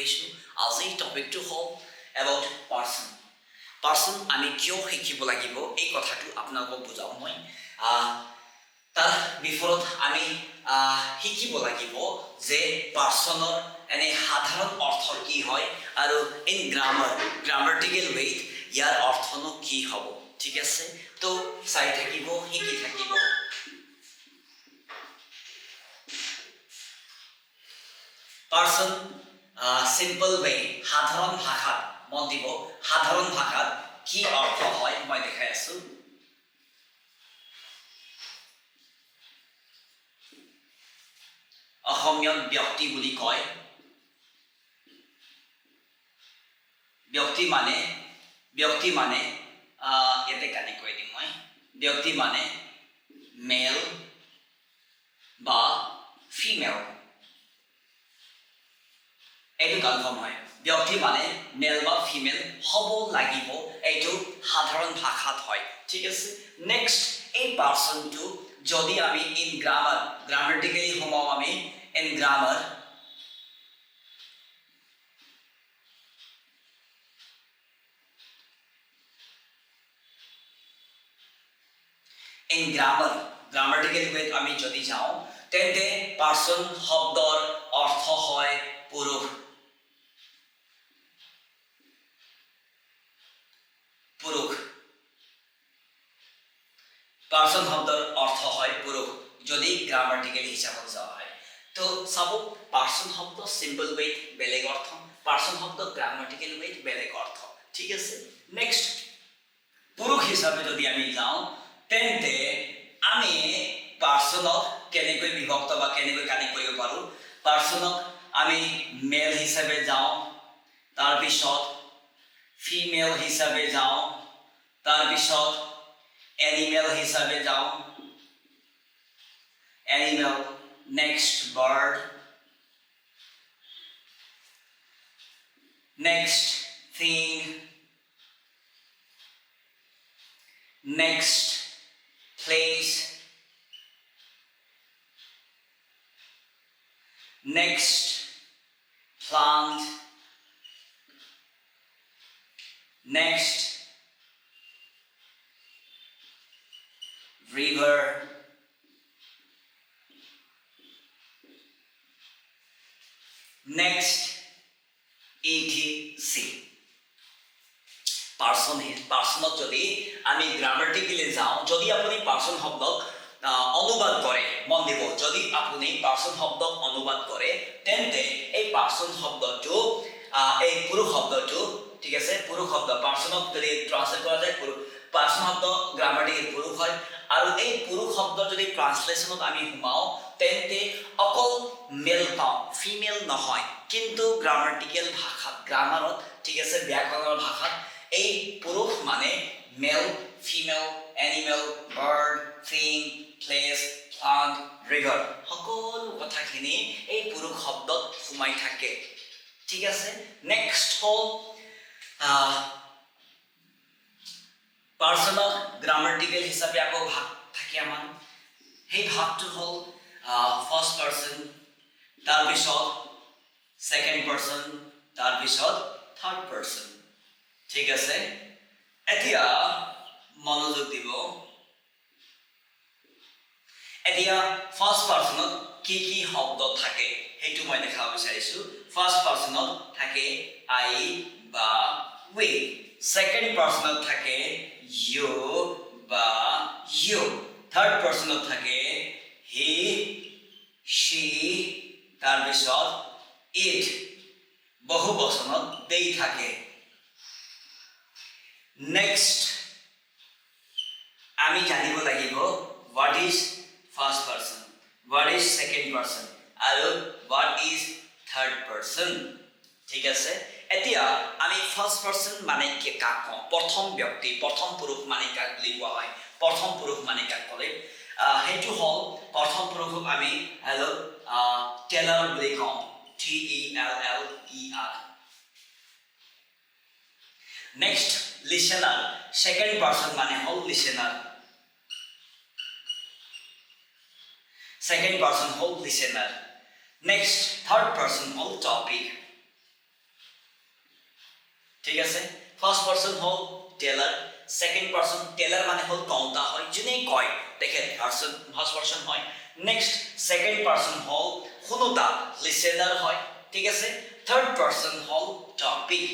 আহিছোঁ। আজি টপিকটো হ'ল এবাউট পাৰ্চন। পাৰ্চন আমি কিয় শিকিব লাগিব এই কথাটো আপোনালোকক বুজাওঁ মই। তাৰ বিফলত আমি শিকিব লাগিব যে পাৰ্চনৰ এনে সাধাৰণ অৰ্থ কি হয় আৰু ইন গ্ৰামাটিকেল ৱেত ইয়াৰ অৰ্থনো কি হ'ব। ঠিক আছে, তো চাই থাকিব, শিকি থাকিব। পাৰ্চন চিম্পল ৱে, সাধাৰণ ভাষাত মন দিব, সাধাৰণ ভাষাত কি অৰ্থ হয় মই দেখাই আছো। অসমীয়াত ব্যক্তি বুলি কয়। ব্যক্তি মানে ইয়াতে কানেক্ট কৰি দিম মই। ব্যক্তি মানে মেল বা ফিমেল, এইটো কনফাৰ্ম হয়। ব্যক্তি মানে মেল বা ফিমেল হ'ব লাগিব, এইটো সাধাৰণ ভাষাত হয়। ঠিক আছে, নেক্সট এই পাৰ্চনটো যদি আমি ইন গ্ৰামাটিকেলি সোমাওঁ, আমি ইন গ্ৰামাৰ গ্ৰামাটিকেল ৱেত আমি যদি যাওঁ, তেন্তে পাৰ্চন শব্দৰ অৰ্থ হয় পুৰুষ। পাৰ্চন শব্দৰ অৰ্থ হয় পুৰুষ যদি গ্ৰামাটিকেল হিচাপত যোৱা হয়। তো চাব, পাৰ্চন শব্দ চিম্পল ৱেত বেলেগ অৰ্থ, পাৰ্চন শব্দ গ্ৰামাটিকেল ৱেত বেলেগ অৰ্থ। ঠিক আছে, নেক্সট পুৰুষ হিচাপে যদি আমি যাওঁ, তেন্তে আমি পাৰ্চনক কেনেকৈ বিভক্ত বা কেনেকৈ কানেক্ট কৰিব পাৰোঁ। পাৰ্চনক আমি মেল হিচাপে যাওঁ, তাৰপিছত ফিমেল হিচাপে যাওঁ, তাৰপিছত এনিমেল হিচাপে যাওঁ, animal, next bird, next thing, next place, next plant, next river, next etc. পাৰ্চনত যদি আমি গ্ৰামাটিকেলি যাওঁ, যদি আপুনি পাৰ্চন শব্দক অনুবাদ কৰে, মন দিব, যদি আপুনি পাৰ্চন শব্দক অনুবাদ কৰে, তেন্তে এই পাৰ্চন শব্দটো এই পুৰুষ শব্দটো, ঠিক আছে, পুৰুষ শব্দ পাৰ্চনক যদি ট্ৰান্সলেট কৰা যায়, পাৰ্চন শব্দ গ্ৰামাটিকেল পুৰুষ হয়। আৰু এই পুৰুষ শব্দ যদি ট্ৰান্সলেশ্যনত আমি সোমাওঁ, তেন্তে অকল মেল পাওঁ, ফিমেল নহয়। কিন্তু গ্ৰামাটিকেল ভাষাত, গ্ৰামাৰত, ঠিক আছে, ব্যাকৰণৰ ভাষাত এই পুৰুষ মানে male, female, animal, bird, thing, place, plant, river, সকলো কথাখিনি এই পুৰুষ শব্দত সোমাই থাকে। ঠিক আছে, নেক্সট হ'ল পাৰ্চনক গ্ৰামাটিকেল হিচাপে আকৌ ভাগ থাকে আমাৰ। সেই ভাগটো হ'ল ফাৰ্ষ্ট পাৰ্চন, তাৰপিছত ছেকেণ্ড পাৰ্চন, তাৰপিছত থাৰ্ড পাৰ্চন। ঠিক আছে, এতিয়া মনোযোগ দিব। এতিয়া ফাৰ্ষ্ট পাৰ্চনত কি কি শব্দ থাকে সেইটো মই দেখাব বিচাৰিছোঁ। ফাৰ্ষ্ট পাৰ্চনত থাকে আই বা উই, ছেকেণ্ড পাৰ্চনত থাকে ইউ বা ইউ, থাৰ্ড পাৰ্চনত থাকে হি, শি, তাৰপিছত ইট, বহু বচনত they থাকে। নেক্সট আমি জানিব লাগিব what is first person, what is second person আৰু what is third person। ঠিক আছে, এতিয়া আমি ফাৰ্ষ্ট পাৰ্চন মানে কাক কওঁ, প্ৰথম ব্যক্তি, প্ৰথম পুৰুষ মানে কাক বুলি কোৱা হয়। প্ৰথম পুৰুষ মানে কাক ক'লে সেইটো হ'ল, প্ৰথম পুৰুষক আমি টেলাৰ বুলি কওঁ, TELLER। Next listener, second person মানে হল লিসেনার, সেকেন্ড পার্সন হল লিসেনার। নেক্সট থার্ড পার্সন হল টপিক, ঠিক আছে ফাৰ্ষ্ট পাৰ্সন হল টেলাৰ সেকেন্ড পাৰ্সন টেলাৰ মানে হল কওঁতা হয় যোনে কয় তেখেত ফাৰ্ষ্ট পাৰ্সন হয় নেক্সট সেকেন্ড পাৰ্সন হল শুনোতা লিসেনাৰ হয় ঠিক আছে থাৰ্ড পাৰ্সন হল টপিক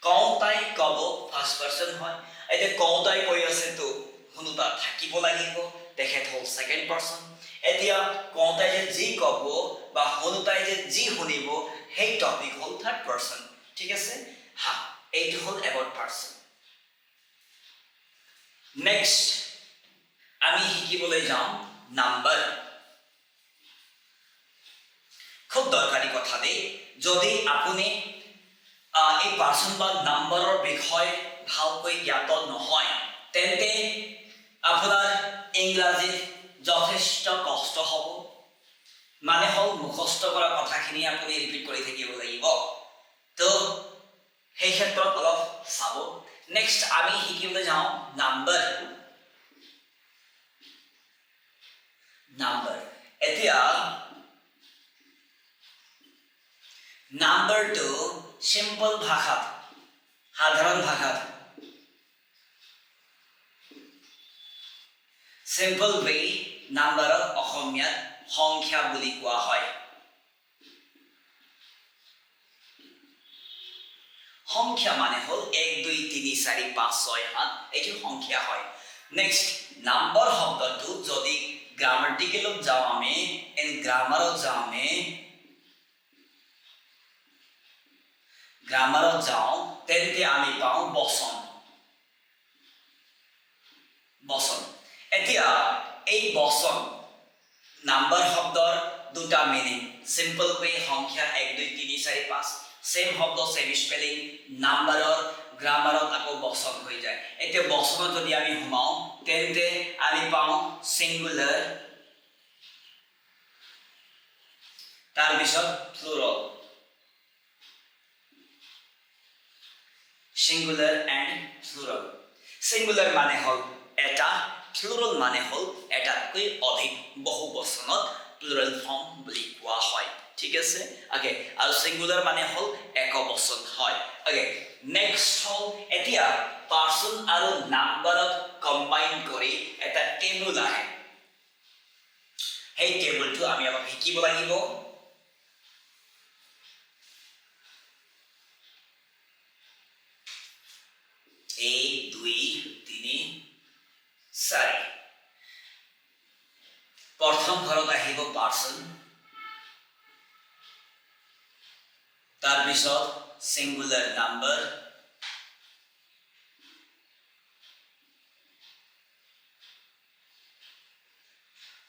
কওঁতাই কব ফাৰ্ষ্ট পাৰ্সন হয় এতিয়া কওঁতাই কৈ আছে তো শুনোতা থাকিব লাগিব তেখেত হল সেকেন্ড পাৰ্সন এতিয়া কওঁতাই যে যি কব বা শুনোতাই যে যি শুনিব সেই টপিক হল থাৰ্ড পাৰ্সন ঠিক আছে হা এইটো হল এবাউট পাৰ্সন নেক্সট আমি শিকিবলৈ যাম নাম্বাৰ খুব দৰকাৰী কথা দেই যদি আপুনি এই পাৰ্সন বা নাম্বাৰৰ বিষয় ভালকৈ জ্ঞাত নহয় তেন্তে আপোনাৰ ইংৰাজীত যথেষ্ট কষ্ট হ'ব মানে হল মুখস্থ কৰা কথাখিনি আপুনি ৰিপিট কৰি থাকিব লাগিব তো সেই ক্ষেত্ৰত অলপ চাব নেক্সট আমি শিকিবলৈ যাওঁ নাম্বাৰ এতিয়া নাম্বাৰটো সিম্পল ভাষাত সাধাৰণ ভাষাত সিম্পল ৱে নাম্বাৰক অসমীয়াত সংখ্যা বুলি কোৱা হয় সংখ্যা মানে হল 1 2 3 4 5 6 7 এইটো সংখ্যা হয় নেক্সট নাম্বাৰ শব্দটো যদি গ্ৰামাটিকেলত যাওঁ আমি এন গ্ৰামাৰত যাওঁ তেন্তে আমি পাওঁ বচন এতিয়া এই বচন নাম্বাৰ শব্দৰ দুটা মিনিং সিম্পল ৱে সংখ্যা 1 2 3 4 5 সেম শব্দ সেম স্পেলিং নাম্বাৰৰ গ্ৰামাৰত আকৌ বচন হৈ যায় এতিয়া বচনত যদি আমি হুমাও তেন্তে আমি পাওঁ সিঙ্গুলাৰ তাৰ পিছত plural singular and plural singular মানে হল এটা প্লুৰাল মানে হল এটাতকৈ অধিক বহু বচনত প্লুৰাল ফৰ্ম বুলি কোৱা হয় ঠিক আছে ওকে আৰু সিঙ্গুলাৰ মানে হল একবচন হয় ওকে নেক্সট হল এতিয়া পাৰ্সন আৰু নাম্বাৰত কম্বাইন কৰি এটা টেবুল আহে সেই টেবুলটো আমি অলপ শিকিব লাগিব एक दुई তিনি চাৰি প্ৰথম ঘৰত আহিব পাৰ্সন তাৰ পিছত সিঙ্গুলাৰ নাম্বাৰ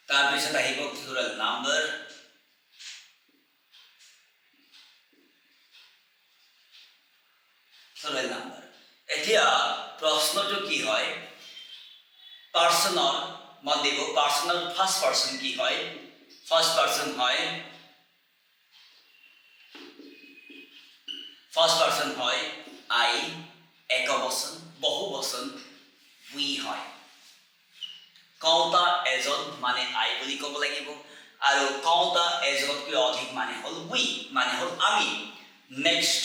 তাৰ পিছত আহিব প্লুৰাল নাম্বাৰ এতিয়া প্ৰশ্নটো কি হয় পাৰ্সনৰ মন দিব পাৰ্সনৰ ফাৰ্স্ট পাৰ্সন কি হয় ফাৰ্স্ট পাৰ্সন হয় আই একবচন বহুবচন উই হয় কওঁতা এজন মানে আই বুলি ক'ব লাগিব আৰু কওঁতা এজনতকৈ অধিক মানে হল উই মানে হল আমি নেক্সট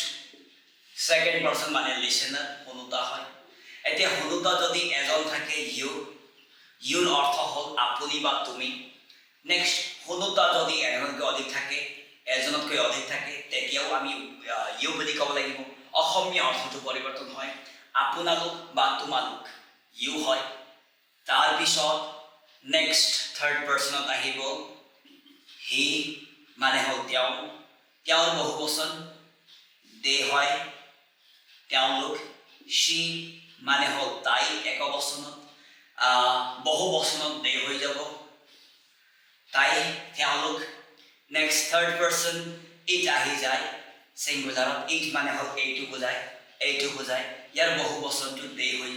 সেকেন্ড পার্সন মানে লিসেনার শুনোতা হয় এতিয়া শুনোতা যদি এজন থাকে ইউৰ অৰ্থ হল আপুনি বা তুমি নেক্সট শুনোতা যদি এজনতকৈ অধিক থাকে তেতিয়াও আমি ইউ বুলি ক'ব লাগিব অসমীয়া অৰ্থটো পৰিৱৰ্তন হয় আপোনালোক বা তোমালোক ইউ হয় তাৰ পিছত নেক্সট থাৰ্ড পাৰ্সনত আহিব হি মানে হল তেওঁৰ বহুবচন দে হয় তেওঁলোক she মানে হল তাই একবচনত বহুবচনত দে হৈ যাব তাই তেওঁলোক নেক্সট থাৰ্ড পাৰ্সন ইট আহি যায় সিঙ্গুলাৰত ইট মানে হল এইটো বুজায় ইয়াৰ বহুবচনটো দে হৈ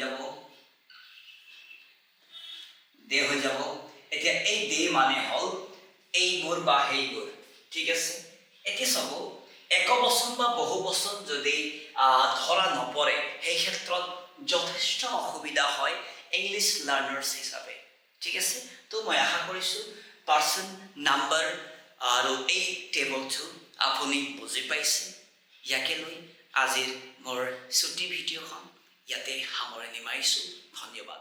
যাব এতিয়া এই দে মানে হল এইবোৰ বা সেইবোৰ ঠিক আছে এতিয়া চাব একবচন বা বহুবচন যদি ধৰা নপৰে সেই ক্ষেত্ৰত যথেষ্ট অসুবিধা হয় ইংলিশ লাৰ্নাৰ্স হিচাপে ঠিক আছে তো মই আশা কৰিছো পাৰ্সন নাম্বাৰ আৰু এই টেবলটো আপুনি বুজি পাইছে ইয়াকে লৈ আজিৰ মোৰ ছুটি ভিডিঅ'খন ইয়াতে সামৰণি মাৰিছোঁ। ধন্যবাদ।